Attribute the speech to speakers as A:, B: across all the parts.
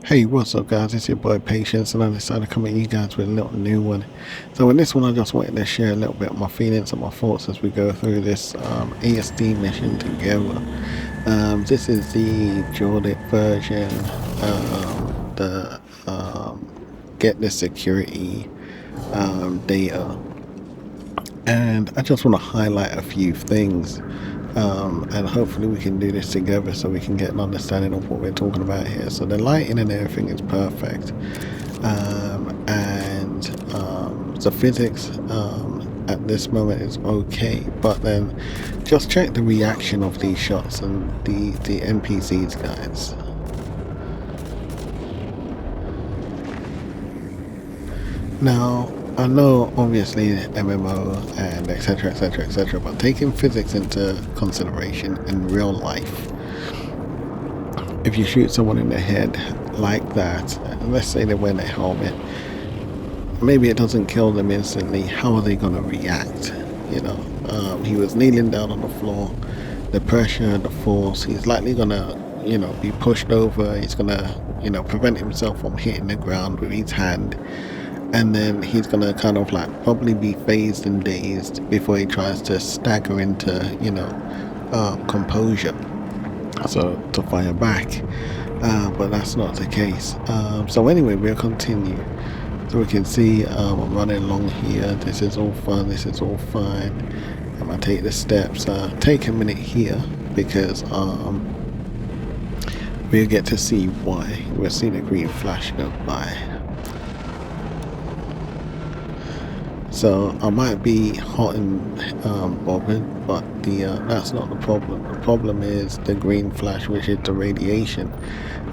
A: Hey, what's up, guys? It's your boy Patience, and I decided to come at you guys with a little new one. So, in this one, I just wanted to share a little bit of my feelings and my thoughts as we go through this ASD mission together. This is the Jordan version, the get the security data, and I just want to highlight a few things. And hopefully we can do this together so we can get an understanding of what we're talking about here. So the lighting and everything is perfect, and the physics at this moment is okay, but then just check the reaction of these shots and the NPCs, guys. Now, I know obviously MMO and etc etc etc, but taking physics into consideration in real life, if you shoot someone in the head like that, and let's say they're wearing a helmet, maybe it doesn't kill them instantly, how are they going to react? He was kneeling down on the floor, the pressure, the force, he's likely going to, be pushed over, he's going to, prevent himself from hitting the ground with his hand, and then he's gonna kind of like probably be phased and dazed before he tries to stagger into composure, so to fire back, but that's not the case. So anyway, we'll continue. So we can see I'm running along here. This is all fun, this is all fine. I'm gonna take the steps, take a minute here because we'll get to see why. We'll see the green flash go by. So I might be hot and bothered, but that's not the problem. The problem is the green flash, which is the radiation,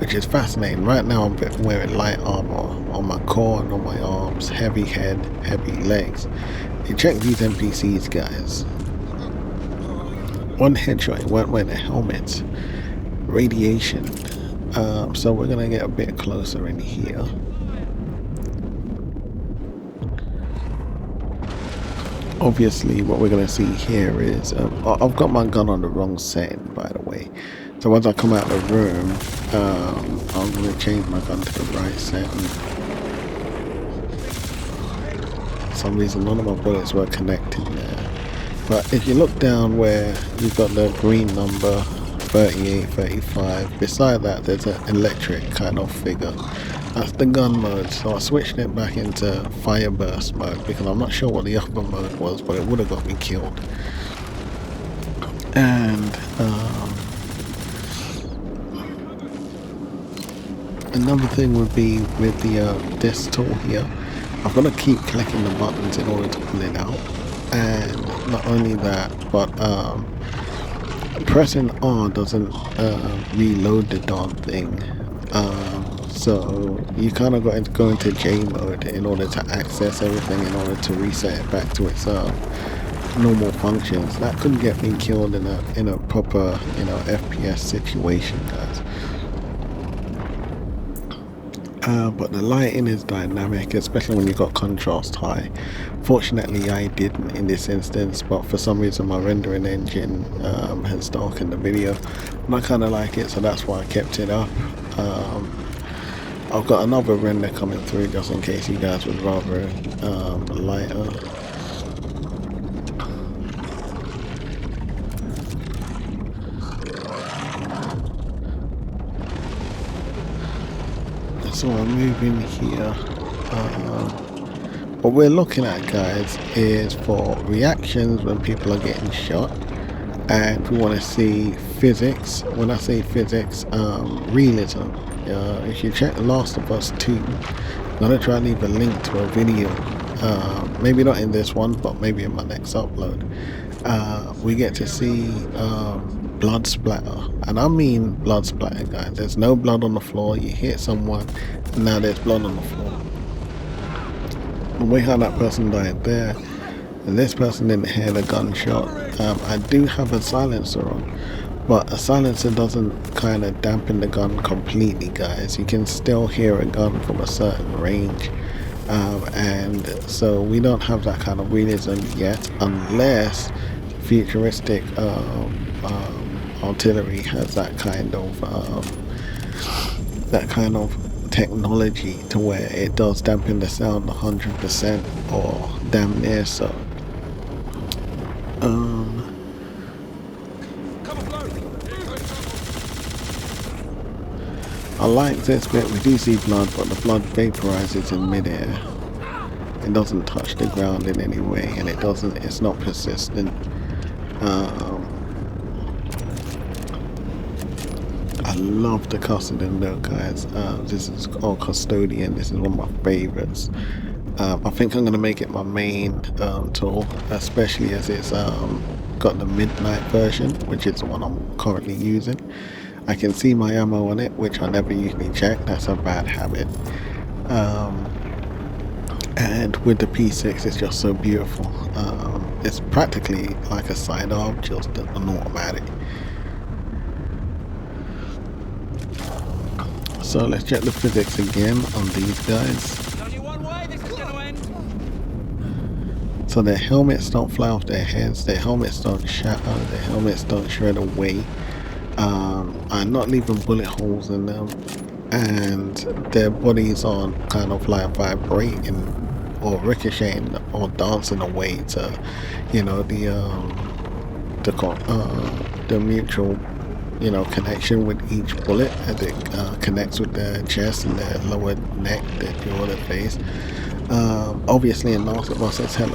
A: which is fascinating. Right now I'm wearing light armor on my core and on my arms, heavy head, heavy legs. You check these NPCs, guys. One headshot, he weren't wearing a helmet. Radiation. So we're gonna get a bit closer in here. Obviously what we're going to see here is I've got my gun on the wrong setting, by the way. So once I come out of the room, I'm going to change my gun to the right setting. For some reason none of my bullets were connected there, but if you look down where you've got the green number 38, 35, beside that there's an electric kind of figure. That's the gun mode, so I switched it back into fire burst mode because I'm not sure what the other mode was, but it would have got me killed. And another thing would be with this tool here, I've got to keep clicking the buttons in order to pull it out. And not only that, but pressing R doesn't reload the darn thing. So you kind of got to go into J mode in order to access everything, in order to reset it back to its normal functions. That could get me killed in a proper FPS situation, guys. But the lighting is dynamic, especially when you got contrast high. Fortunately I didn't in this instance, but for some reason my rendering engine has darkened the video, and I kind of like it, so that's why I kept it up. I've got another render coming through just in case you guys would rather lighter. So I'm moving here. What we're looking at, guys, is for reactions when people are getting shot, and we want to see physics. When I say physics, realism. If you check The Last of Us 2, I'm gonna try and leave a link to a video, maybe not in this one, but maybe in my next upload. We get to see blood splatter, and I mean blood splatter, guys. There's no blood on the floor, you hit someone and now there's blood on the floor. The way how that person died there, and this person didn't hear the gunshot. I do have a silencer on, but a silencer doesn't kind of dampen the gun completely, guys. You can still hear a gun from a certain range, and so we don't have that kind of realism yet, unless futuristic artillery has that kind of technology to where it does dampen the sound 100% or damn near so. I like this bit. We do see blood, but the blood vaporizes in midair. It doesn't touch the ground in any way, and it's not persistent. I love the custodian though, guys. This is called Custodian. This is one of my favorites. I think I'm going to make it my main tool, especially as it's got the midnight version, which is the one I'm currently using. I can see my ammo on it, which I never usually check. That's a bad habit. And with the P6, it's just so beautiful. It's practically like a sidearm, just an automatic. So let's check the physics again on these guys. So their helmets don't fly off their heads, their helmets don't shatter, their helmets don't shred away. I'm not leaving bullet holes in them, and their bodies aren't kind of like vibrating or ricocheting or dancing away to, you know, the mutual, you know, connection with each bullet as it connects with their chest and their lower neck, their jaw, their face. Obviously in Last of Us it's a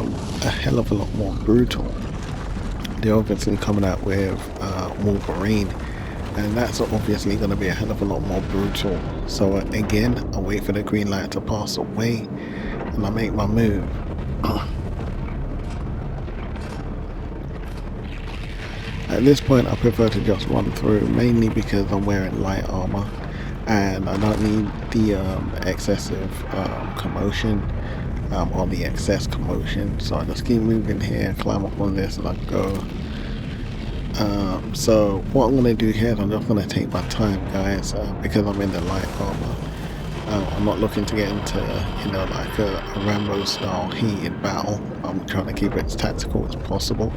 A: hell of a lot more brutal. They're obviously coming out with Wolverine, and that's obviously going to be a hell of a lot more brutal. So again, I wait for the green light to pass away and I make my move. At this point I prefer to just run through, mainly because I'm wearing light armor and I don't need the excessive commotion or the excess commotion. So I just keep moving here, climb up on this and I go. So what I'm going to do here is I'm just going to take my time, guys, because I'm in the light armor. I'm not looking to get into, you know, like a Rambo style heated battle. I'm trying to keep it as tactical as possible,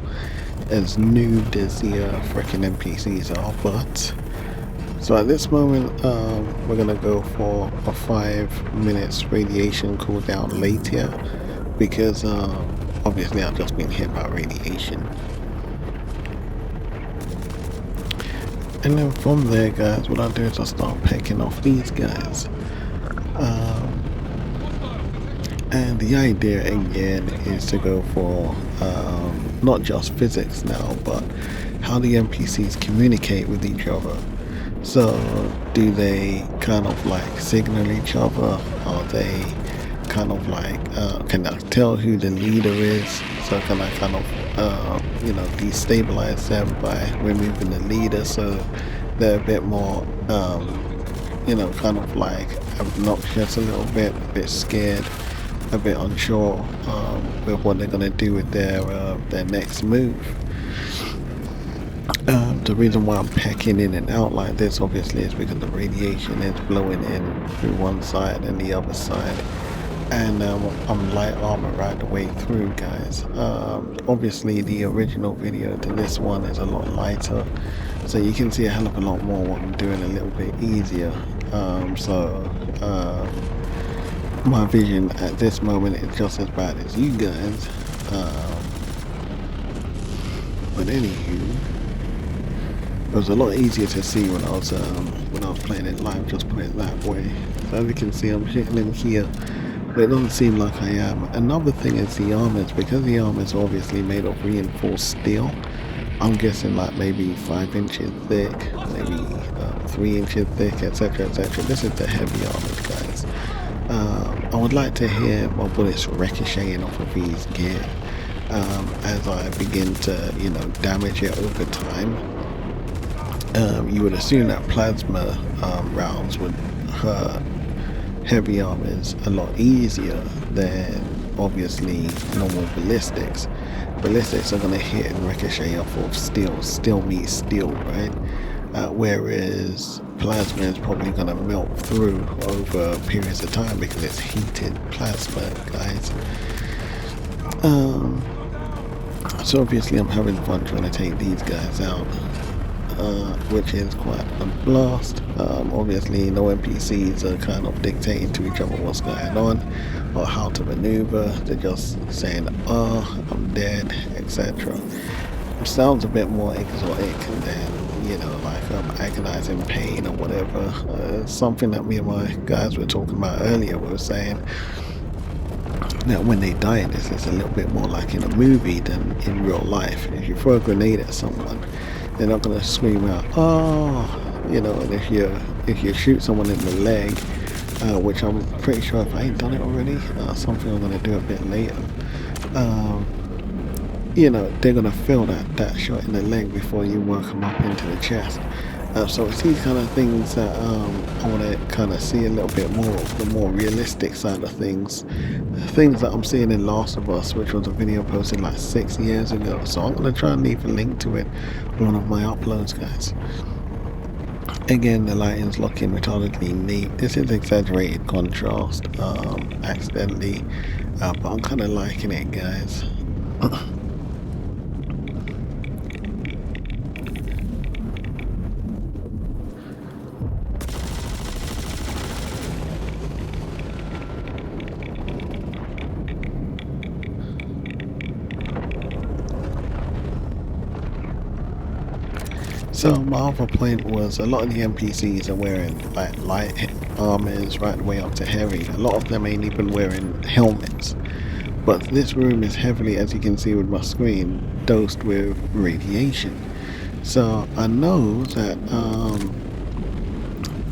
A: as noobed as the freaking NPCs are. But so at this moment we're gonna go for a 5 minutes radiation cooldown later, because obviously I've just been hit by radiation. And then from there, guys, what I'll do is I'll start picking off these guys. And the idea again is to go for not just physics now, but how the NPCs communicate with each other. So do they kind of like signal each other? Are they kind of like, can I tell who the leader is? So can I kind of, you know, destabilize them by removing the leader so they're a bit more, you know, kind of like obnoxious a little bit, a bit scared, a bit unsure with what they're going to do with their next move. The reason why I'm pecking in and out like this obviously is because the radiation is blowing in through one side and the other side, and I'm light armor right the way through, guys. Obviously the original video to this one is a lot lighter, so you can see a hell of a lot more what I'm doing a little bit easier. My vision at this moment is just as bad as you guys, but anywho, it was a lot easier to see when I was playing it live, just put it that way. So as you can see, I'm hitting in here, but it doesn't seem like I am. Another thing is the armors, because the armor is obviously made of reinforced steel. I'm guessing like maybe 5 inches thick, maybe 3 inches thick, etc, etc. This is the heavy armor, guys. I would like to hear my bullets ricocheting off of these gear as I begin to, you know, damage it over time. You would assume that plasma rounds would hurt heavy armors a lot easier than obviously normal ballistics. Ballistics are going to hit and ricochet off of steel. Steel meets steel, right? Whereas plasma is probably going to melt through over periods of time because it's heated plasma, guys. So obviously I'm having fun trying to take these guys out. which is quite a blast. Obviously, no NPCs are kind of dictating to each other what's going on or how to maneuver. They're just saying, "Oh, I'm dead," etc. It sounds a bit more exotic than, like agonizing pain or whatever. Something that me and my guys were talking about earlier. We were saying that when they die in this, it's a little bit more like in a movie than in real life. If you throw a grenade at someone, they're not going to scream out, "Oh," and if you shoot someone in the leg, which I'm pretty sure if I ain't done it already, something I'm going to do a bit later. Um, they're gonna feel that shot in the leg before you work them up into the chest. So it's these kind of things that I want to kind of see a little bit more of the more realistic side of things that I'm seeing in Last of Us, which was a video posted like 6 years ago. So I'm gonna try and leave a link to it on one of my uploads, guys. Again, the lighting's looking retardedly neat. This is exaggerated contrast, accidentally, but I'm kind of liking it, guys. So my other point was a lot of the NPCs are wearing like light armors right the way up to heavy. A lot of them ain't even wearing helmets. But this room is heavily, as you can see with my screen, dosed with radiation. So I know that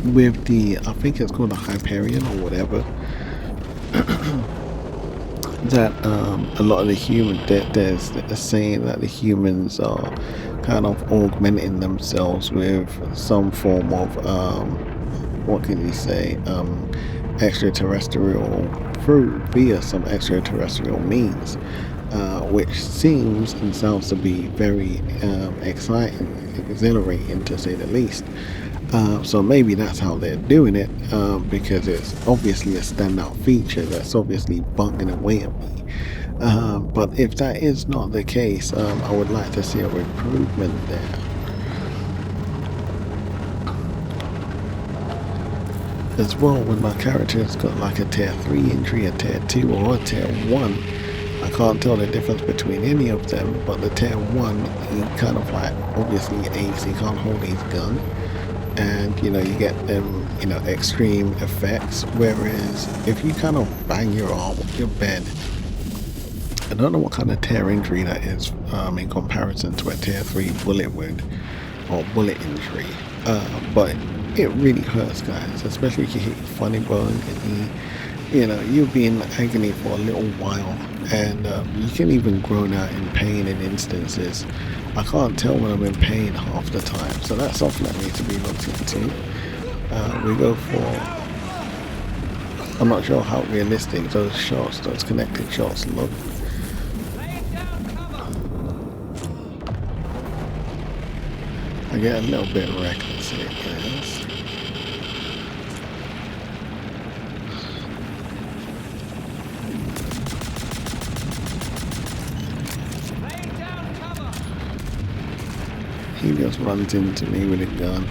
A: with the, I think it's called a Hyperion or whatever, that a lot of the there's a saying that the humans are kind of augmenting themselves with some form of what can you say, extraterrestrial via some extraterrestrial means, which seems and sounds to be very exciting, exhilarating to say the least. So maybe that's how they're doing it, because it's obviously a standout feature that's obviously bugging away at me. But if that is not the case, I would like to see a improvement there. As well, when my character's got like a tier 3 injury, a tier 2 or a tier 1, I can't tell the difference between any of them, but the tier 1, he kind of like, obviously ace, he can't hold his gun, and you get them, extreme effects, whereas if you kind of bang your arm off your bed, I don't know what kind of tear injury that is in comparison to a tier 3 bullet wound or bullet injury, but it really hurts, guys, especially if you hit your funny bone and you'll be in agony for a little while, and you can even groan out in pain in instances. I can't tell when I'm in pain half the time, so that's something that needs to be looked into. We go for, I'm not sure how realistic those connected shots look. I get a little bit reckless here, guys. He just runs into me with a gun.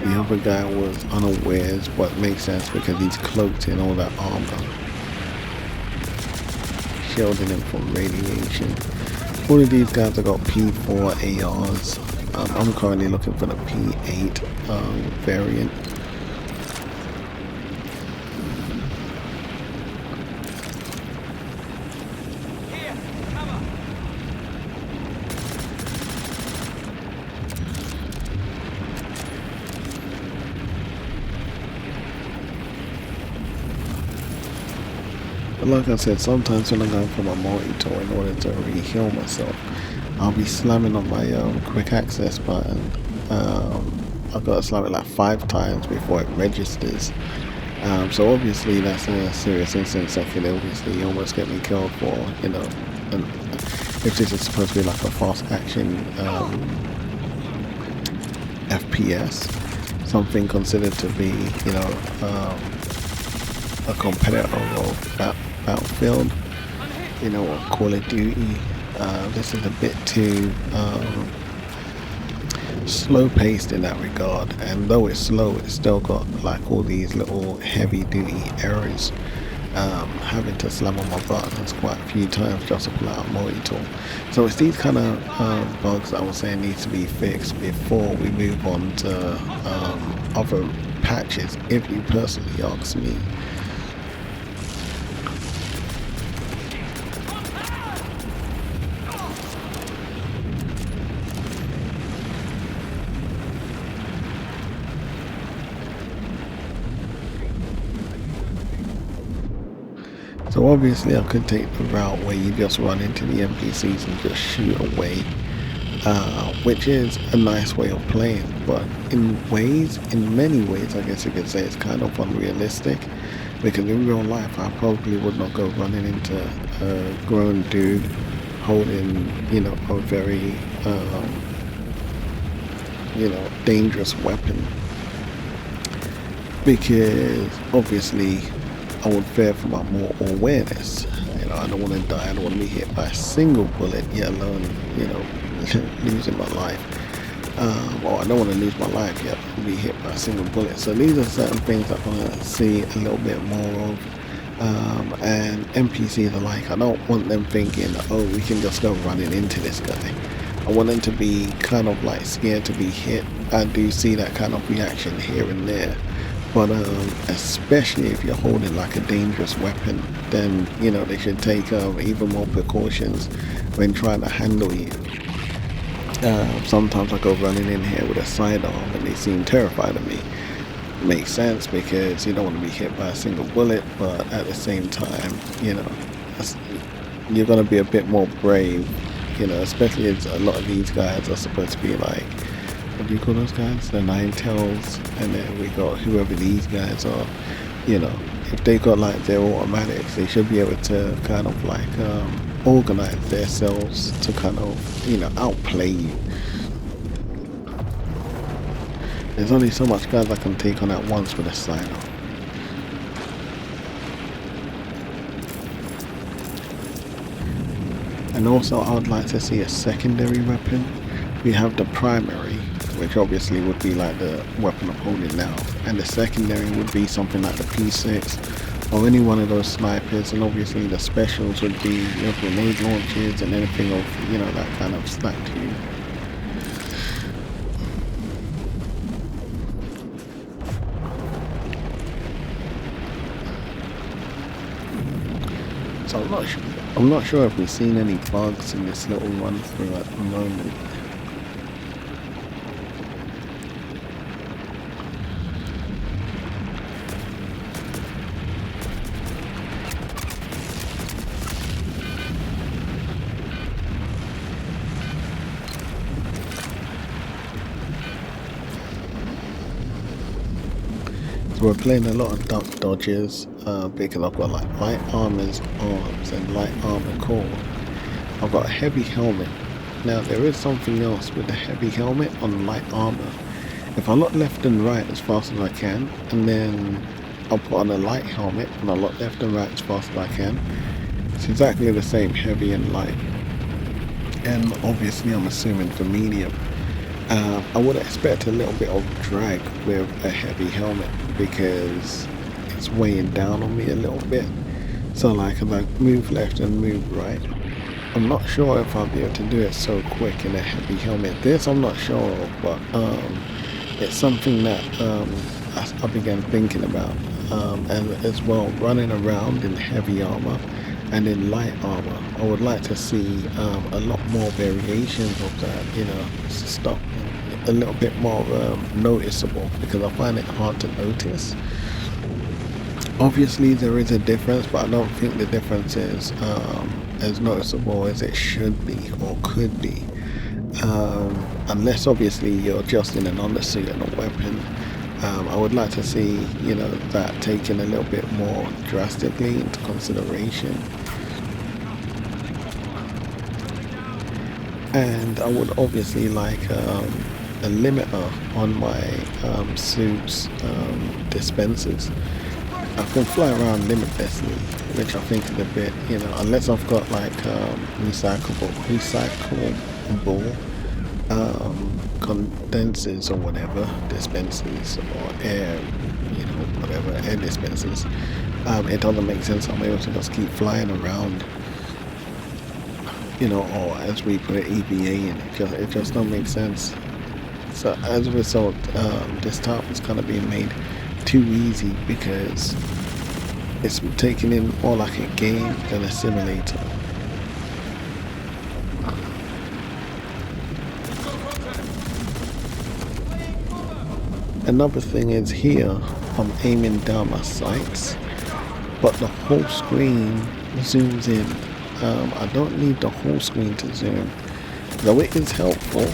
A: The other guy was unawares, but makes sense because he's cloaked in all that armor, shielding him from radiation. All of these guys have got P4 ARs. I'm currently looking for the P8 variant. But like I said, sometimes when I'm going for my multi-tool in order to re-heal myself, I'll be slamming on my quick access button. I've got to slam it like 5 times before it registers. So obviously that's a serious instance that could obviously almost get me killed for, and if this is supposed to be like a fast action FPS, something considered to be, a competitor of Battlefield, or Call of Duty. This is a bit too slow paced in that regard, and though it's slow, it's still got like all these little heavy duty errors. Having to slam on my buttons quite a few times just to pull out a multi-tool. So it's these kind of bugs that I was saying need to be fixed before we move on to other patches, if you personally ask me. So obviously I could take the route where you just run into the NPCs and just shoot away, which is a nice way of playing, but in many ways, I guess you could say it's kind of unrealistic, because in real life I probably would not go running into a grown dude holding, a very, dangerous weapon, because obviously I would fear for my more awareness. I don't want to die. I don't want to be hit by a single bullet, yet alone, losing my life. Or I don't want to lose my life yet be hit by a single bullet. So these are certain things I want to see a little bit more of. And NPCs are like, I don't want them thinking, oh, we can just go running into this guy. I want them to be kind of like scared to be hit. I do see that kind of reaction here and there. But especially if you're holding like a dangerous weapon, then they should take even more precautions when trying to handle you. Sometimes I go running in here with a sidearm and they seem terrified of me. Makes sense, because you don't want to be hit by a single bullet, but at the same time, you're going to be a bit more brave, especially as a lot of these guys are supposed to be like, what do you call those guys? The Nine Tails, and then we got whoever these guys are. If they got like their automatics, they should be able to kind of like organize themselves to kind of outplay you. There's only so much guys I can take on at once with a sidearm. And also I would like to see a secondary weapon. We have the primary, which obviously would be like the weapon I'm holding now, and the secondary would be something like the P6 or any one of those snipers, and obviously the specials would be your grenade launchers and anything of that kind of snack to you. So I'm not sure if we've seen any bugs in this little run through at the moment. So we're playing a lot of duck dodges because I've got like light armor's arms and light armor core. I've got a heavy helmet. Now there is something else with the heavy helmet on light armor. If I look left and right as fast as I can, and then I'll put on a light helmet and I'll look left and right as fast as I can, it's exactly the same, heavy and light. And obviously I'm assuming for medium. I would expect a little bit of drag with a heavy helmet because it's weighing down on me a little bit. So like if I move left and move right, I'm not sure if I'll be able to do it so quick in a heavy helmet. This I'm not sure of, but it's something that I began thinking about. And as well, running around in heavy armor and in light armor, I would like to see a lot more variations of that, stuff a little bit more noticeable, because I find it hard to notice. Obviously there is a difference, but I don't think the difference is as noticeable as it should be or could be, unless obviously you're just in an undersuit and a weapon. I would like to see that taken a little bit more drastically into consideration. And I would obviously like a limiter on my suit's dispensers. I can fly around limitlessly, which I think is a bit, unless I've got like recyclable condensers or whatever, dispensers or air, whatever, air dispensers, it doesn't make sense I'm able to just keep flying around, or as we put it, EVA, and it just don't make sense. So as a result, this type is kind of being made too easy because it's taken in more like a game than a simulator. Another thing is here, I'm aiming down my sights, but the whole screen zooms in. I don't need the whole screen to zoom, though it is helpful.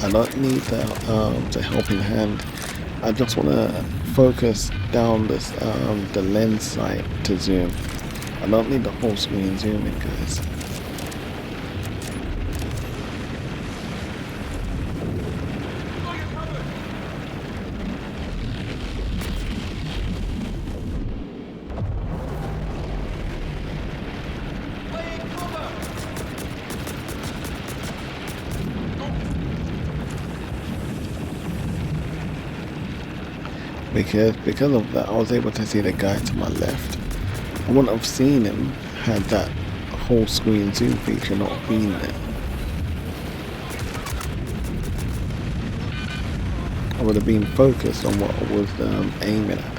A: I don't need the helping hand. I just want to focus down this the lens sight to zoom. I don't need the whole screen zooming, guys. Because of that, I was able to see the guy to my left. I wouldn't have seen him had that whole screen zoom feature not been there. I would have been focused on what I was aiming at.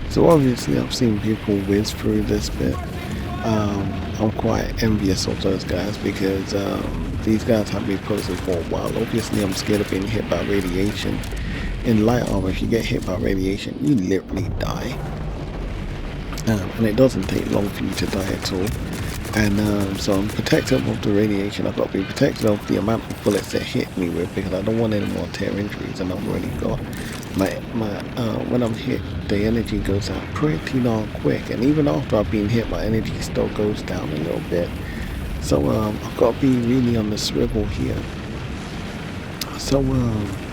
A: So obviously I've seen people whiz through this bit. I'm quite envious of those guys because these guys have been posted for a while. Obviously I'm scared of being hit by radiation. In light armor, if you get hit by radiation, you literally die. And it doesn't take long for you to die at all. And so I'm protective of the radiation. I've got to be protective of the amount of bullets that hit me with because I don't want any more tear injuries, and I've already got when I'm hit, the energy goes out pretty darn quick, and even after I've been hit, my energy still goes down a little bit. So I've got to be really on the swivel here. So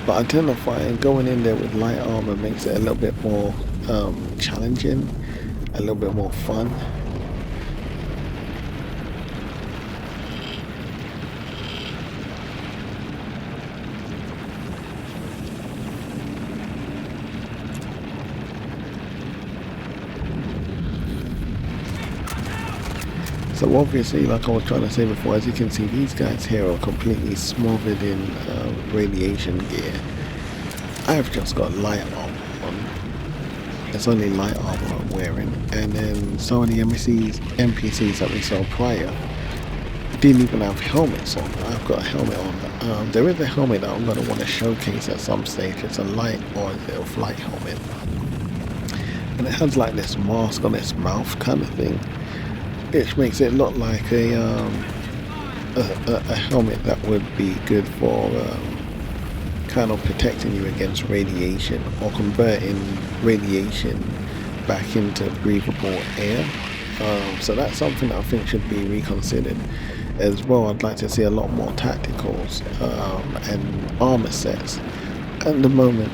A: but identifying going in there with light armor makes it a little bit more challenging, a little bit more fun. So obviously, like I was trying to say before, as you can see, these guys here are completely smothered in radiation gear. I've just got light armor on. It's only light armor I'm wearing. And then some of the NPCs that we saw prior didn't even have helmets on. I've got a helmet on. There is a helmet that I'm going to want to showcase at some stage. It's a light or a flight helmet. And it has like this mask on its mouth kind of thing, which makes it look like a helmet that would be good for kind of protecting you against radiation or converting radiation back into breathable air. So that's something that I think should be reconsidered as well. I'd like to see a lot more tacticals and armor sets. At the moment,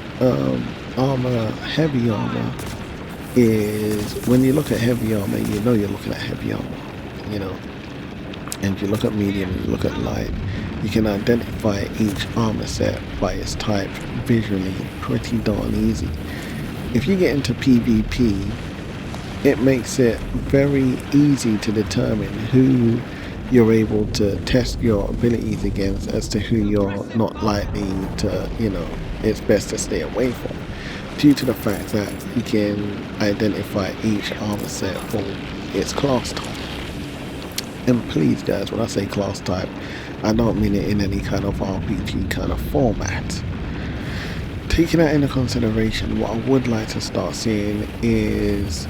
A: heavy armor is, when you look at heavy armor, you know you're looking at heavy armor, and if you look at medium, you look at light, you can identify each armor set by its type visually pretty darn easy. If you get into PvP, it makes it very easy to determine who you're able to test your abilities against as to who you're not likely to, it's best to stay away from, due to the fact that you can identify each armor set for its class type. And please guys, when I say class type, I don't mean it in any kind of RPG kind of format. Taking that into consideration, what I would like to start seeing is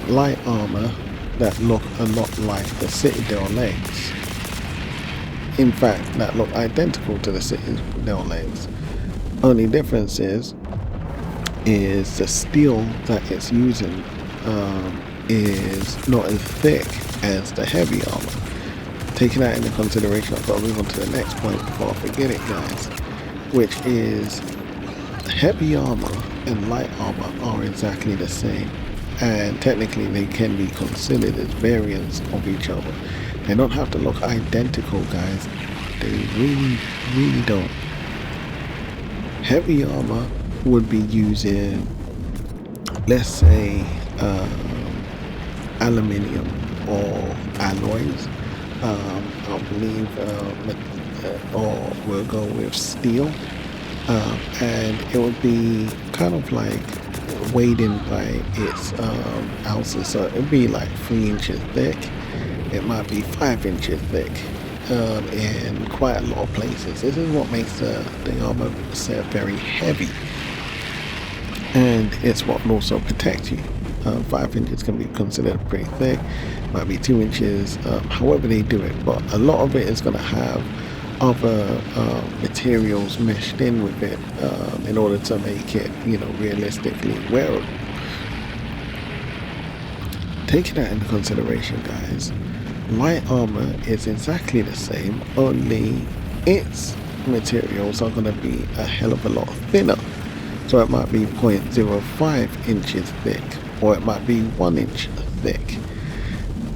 A: light armor that look a lot like the Citadel legs. In fact, that look identical to the Citadel legs. Only difference is the steel that it's using is not as thick as the heavy armor. Taking that into consideration, I've got to move on to the next point before I forget it, guys, which is heavy armor and light armor are exactly the same, and technically they can be considered as variants of each other. They don't have to look identical, guys. They really don't. Heavy armor would be using, let's say, aluminium or alloys. I believe, or we'll go with steel. And it would be kind of like weighed in by its ounces. So it would be like 3 inches thick. It might be 5 inches thick in quite a lot of places. This is what makes the armor set very heavy. And it's what will also protect you. 5 inches can be considered pretty thick. Might be 2 inches, however they do it. But a lot of it is going to have other materials meshed in with it in order to make it, realistically wearable. Taking that into consideration, guys, light armor is exactly the same, only its materials are going to be a hell of a lot thinner. So it might be 0.05 inches thick, or it might be 1 inch thick.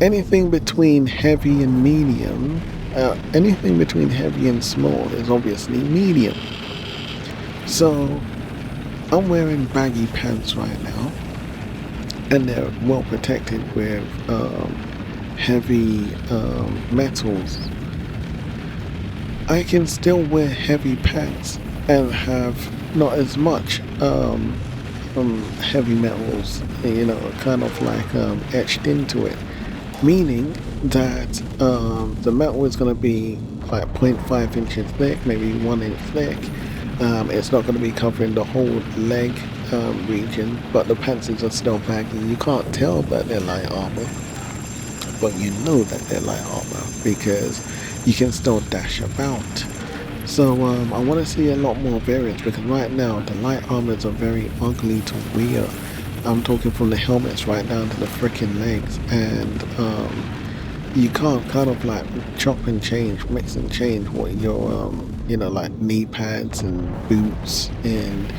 A: Anything between heavy and medium, anything between heavy and small is obviously medium. So I'm wearing baggy pants right now, and they're well protected with heavy metals. I can still wear heavy pants and have not as much heavy metals, kind of like etched into it. Meaning that the metal is going to be like 0.5 inches thick, maybe 1 inch thick. It's not going to be covering the whole leg region, but the pants are still baggy. You can't tell that they're light armor, but you know that they're light armor because you can still dash about. So I want to see a lot more variants, because right now the light armors are very ugly to wear. I'm talking from the helmets right down to the freaking legs, and you can't kind of like chop and change, mix and change what your like knee pads and boots and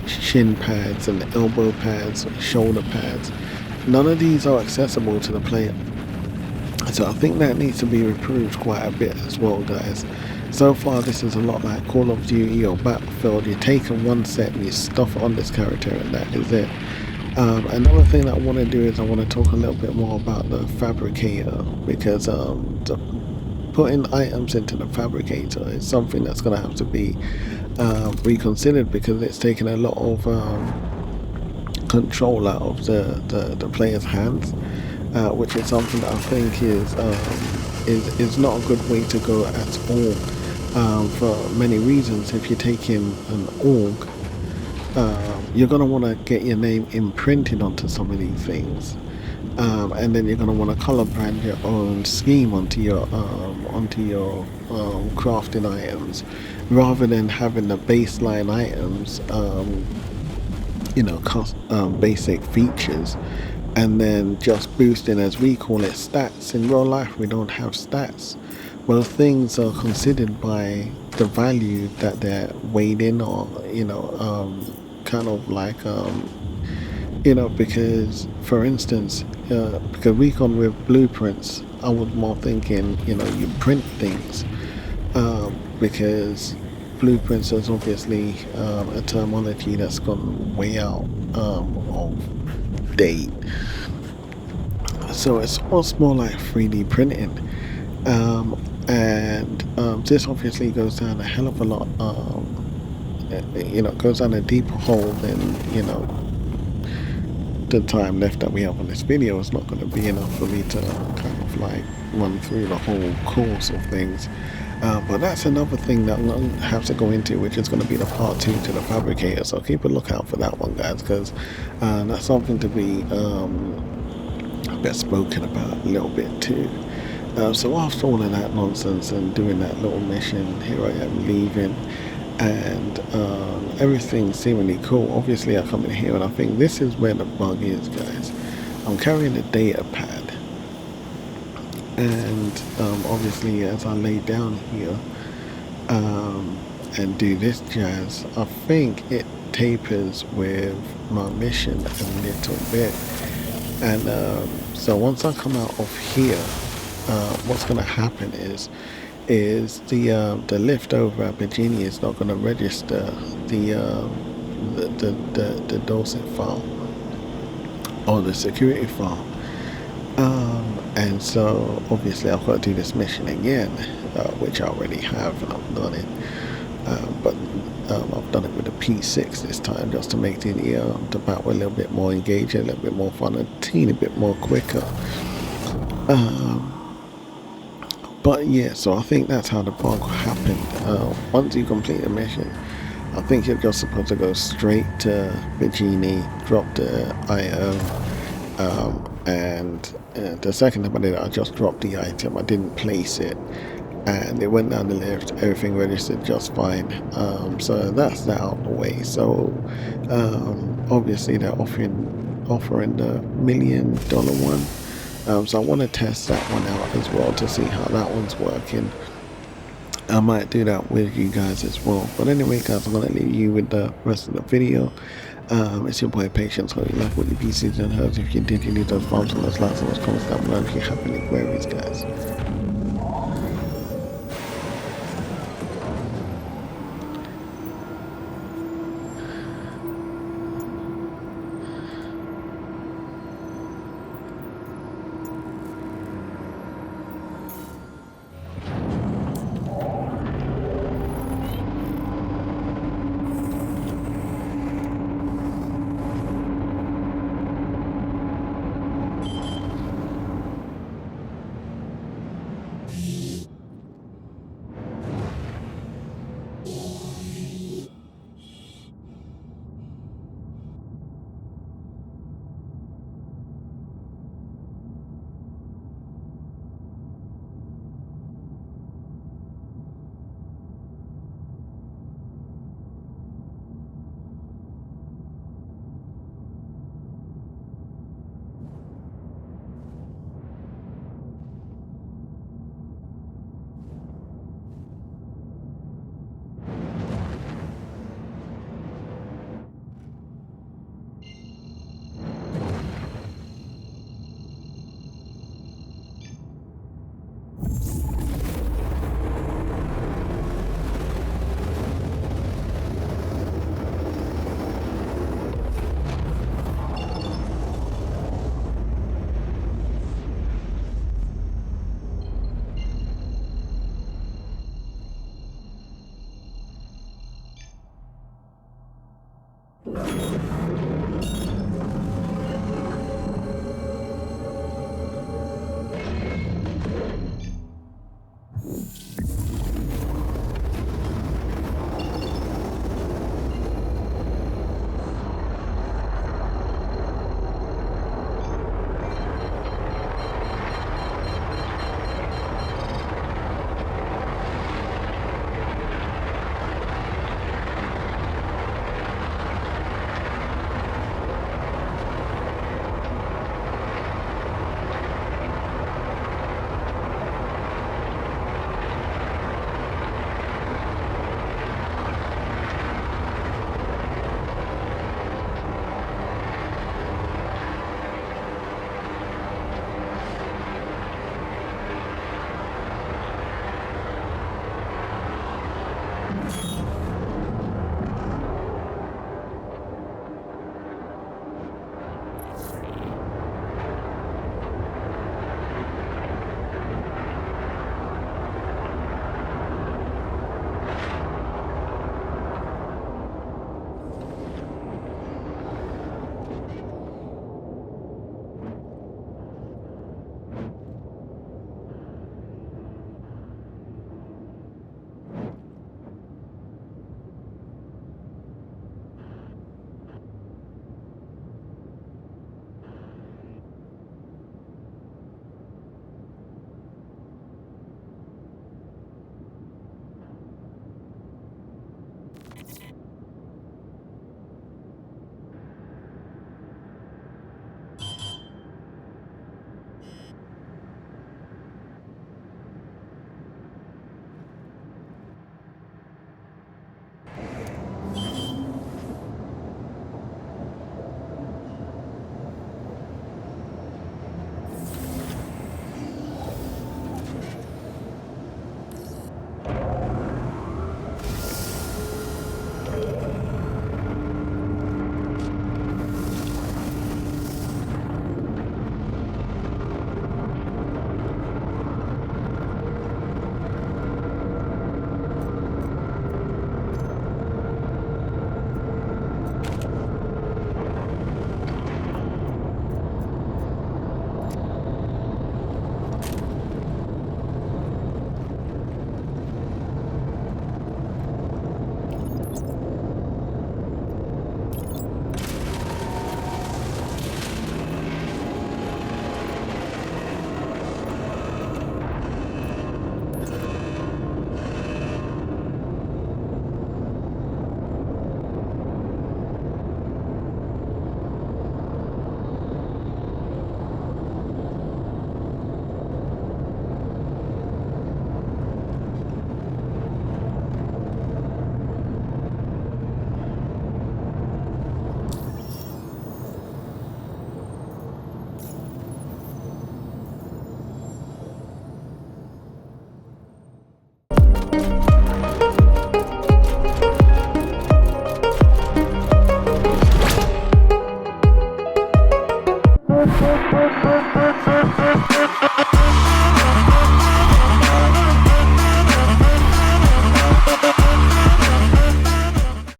A: shin pads and elbow pads, shoulder pads. None of these are accessible to the player. So I think that needs to be improved quite a bit as well, guys. So far this is a lot like Call of Duty or Battlefield. You take one set and you stuff it on this character and that is it. Another thing that I want to do is I want to talk a little bit more about the fabricator, because putting items into the fabricator is something that's going to have to be reconsidered, because it's taken a lot of control out of the player's hands, which is something that I think is not a good way to go at all, for many reasons. If you're taking an org, you're going to want to get your name imprinted onto some of these things, and then you're going to want to color brand your own scheme onto your crafting items, rather than having the baseline items, basic features, and then just boosting, as we call it, stats. In real life we don't have stats. Well, things are considered by the value that they're weighed in, or kind of like because, for instance, because we gone with blueprints, I was more thinking, you print things, because blueprints is obviously a terminology that's gone way out of date. So it's almost more like 3D printing, and this obviously goes down a hell of a lot, goes down a deeper hole than the time left that we have on this video is not going to be enough for me to kind of like run through the whole course of things. But that's another thing that I'm going to have to go into, which is going to be the part 2 to the fabricator. So keep a lookout for that one, guys, because that's something to be best spoken about a little bit too. So after all of that nonsense and doing that little mission, here I am leaving, and everything's seemingly cool. Obviously I come in here and I think this is where the bug is, guys. I'm carrying a data pad, and obviously as I lay down here and do this jazz, I think it tapers with my mission a little bit. And so once I come out of here, what's going to happen is the lift over at Virginia is not going to register the Dorset file or the security file. And so obviously I've got to do this mission again, which I already have, and I've done it. But I've done it with a P6 this time, just to make the battle a little bit more engaging, a little bit more fun, a teeny bit more quicker. But yeah, so I think that's how the bug happened. Once you complete the mission, I think you're just supposed to go straight to Virginia, drop the IO, and the second time I did it, I just dropped the item. I didn't place it, and it went down the lift. Everything registered just fine. So that's that out of the way. So obviously they're offering the $1 million one. So I want to test that one out as well to see how that one's working. I might do that with you guys as well. But anyway, guys, I'm going to leave you with the rest of the video. It's your boy Patience. Hope you like what your PCs and herbs. If you did, you leave those bombs and those likes and those comments down below if you have any queries, guys.